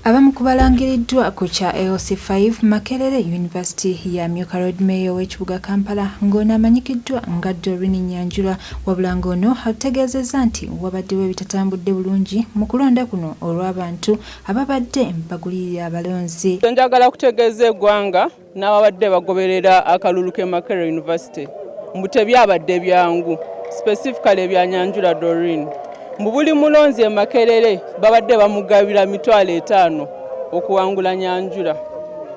Abamu ku balangiriddwa ku kya AOC5 Makerere University ya Myuka Road Mayor w'ekibuga Kampala ng'ono amanyikiddwa nga Doreen Nyanjula wabula ng'ono ategeezezza nti wabaddewo ebitatambudde bulungi mu kulonda kuno olw'abantu ababadde bagulirira abalonzi. Njagala kutegeeza eggwanga n'ababadde bagoberera akalulu ke Makerere University mbu tebyabadde byangu specifically ebya Nyanjula Doreen. Buli mulonzi e Makerere babadde bamugabira $5,000 okuwangula Nyanjula.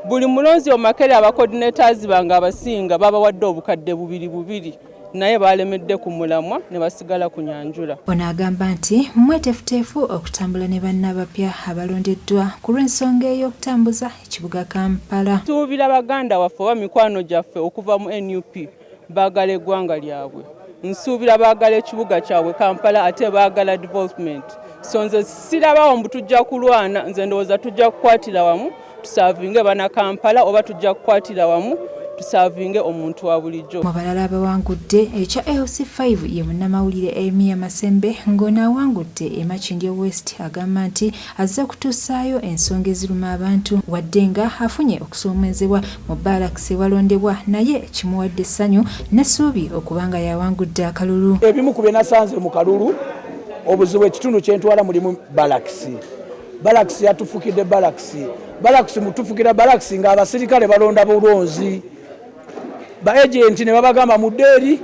Buli mulonzi o Makerere abacoordinators banga abasinga babawadde obukadde bubiri naye balemedde ku mulamwa ne basigala ku Nyanjula. Ono agamba nti mwetefuteefu okutambula ne bannabapya abalondeddwa ku lw'ensonga ey'okutambuza ekibuga Kampala. Tuubira baganda waffe oba mikwano gyaffe okuva mu NUP baagala eggwanga lyabwe. Nsuubira baagala ekibuga kyabwe Kampala ate baagala development. So nze sirabawo mbu tujja kulwana, nze ndowooza tujja kukwatira wamu tusaavinge bana Kampala oba tujja kukwatira wamu tusaavinge omuntu wa bulijjo. Mu balala abawangudde ekya AOC5 ye munnamawulire Emia Masembe ng'ono awangudde e Makindye West agamba nti azze kutuusaayo ensonga eziruma abantu wadde nga afunye okusoomoozebwa mu Barracks walondebwa naye kimuwadde essanyu n'essuubi okubanga yawangudde akalulu. Ebimu ku bye nasanze mu kalulu obuzibu ekitundu kyentwala mulimu Barracks. Barracks yatufukidde Barracks mutufukira Barracks nga abasirikale balonda bulonzi. Ba agent ne babagamba muderi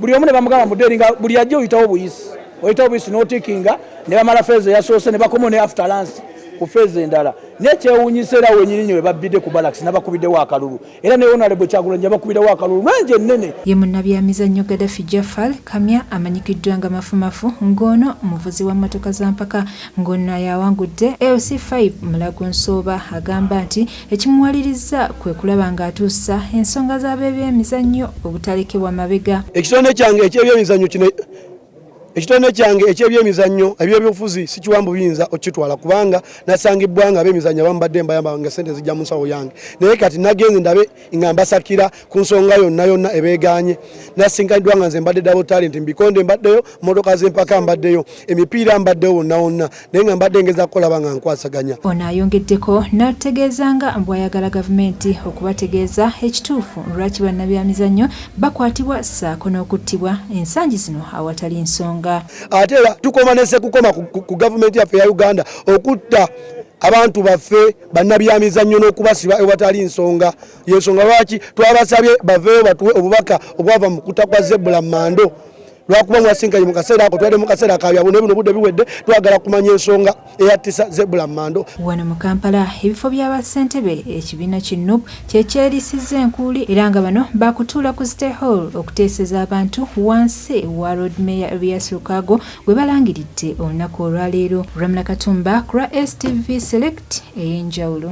buli omu ne bamugamba muderi nga buli ajje oyitawo buyisi notikinga ne bamala feze yasoose ne bakomo ne after lunch ku feze endala nekyewunyisera wenyirinnyo we babbidde ku Barracks n'abakubidde wa akalulu era ne Honorable Kyagulanyi bakubidde wa akalulu mwenje nnene. Ye munnabyamizannyo Gaddafi Jafar Kamya amanyikiddwa nga mafumafu ng'ono omuvuzi wa mmotoka za mpaka ng'ono yawangudde AOC5 Mulago Nsooba agamba nti ekimuwaliriza kwe kulaba ng'atuusa ensonga z'abebyemizannyo obutalekebwa mabega. Ekitone kyange eky'ebyemizannyo eby'ebyobufuzi sikiwambu biyinza okitwala kubanga nasangibwa nga ab'emizannyo bambadde mbayamba nga sente zijja mu nsawo yange naye kati nagenze ndabe nga mbasakira ku nsonga yonna ebeeganye nasinkanidwa nga nze mbadde double talent mbikonde mbaddeyo mmotoka z'empaka mbaddeyo emipiira mbaddeyo wonna naye nga mbadde ngeza kukolaba nga nkwasaganya. Ono ayongeddeko n'ategeeza nga bw'ayagala gavumenti okubategeeza ekituufu lwaki bannabyamizannyo bakwatibwa ssaako n'okuttibwa ensangi zino awatali nsonga. Ate era tukoma nese kukoma ku gavumenti yaffe ya Uganda okutta abantu baffe bannabyamizannyo n'okubasiba ewatali nsonga. Yensonga lwaki twabasabye baveeyo batuwe obubaka obwava mu kutta kwa Zebula Mando lwakuba mwasinkanye mu kaseera ako twali mu kaseera kabyabone bino budde biwedde twagala kumanya ensonga eyattisa Zebula Mando. Wano mu Kampala ebifo by'abassentebe ekibiina ki NUP kyekyerisizza enkuuli era nga bano bakutuula ku State Hall okuteeseza abantu wansi wa Road Mayor Erias Lukwago gwe balangiridde olunaku olwaleero. Ramla Katumba ku STV Select ey'enjawulo.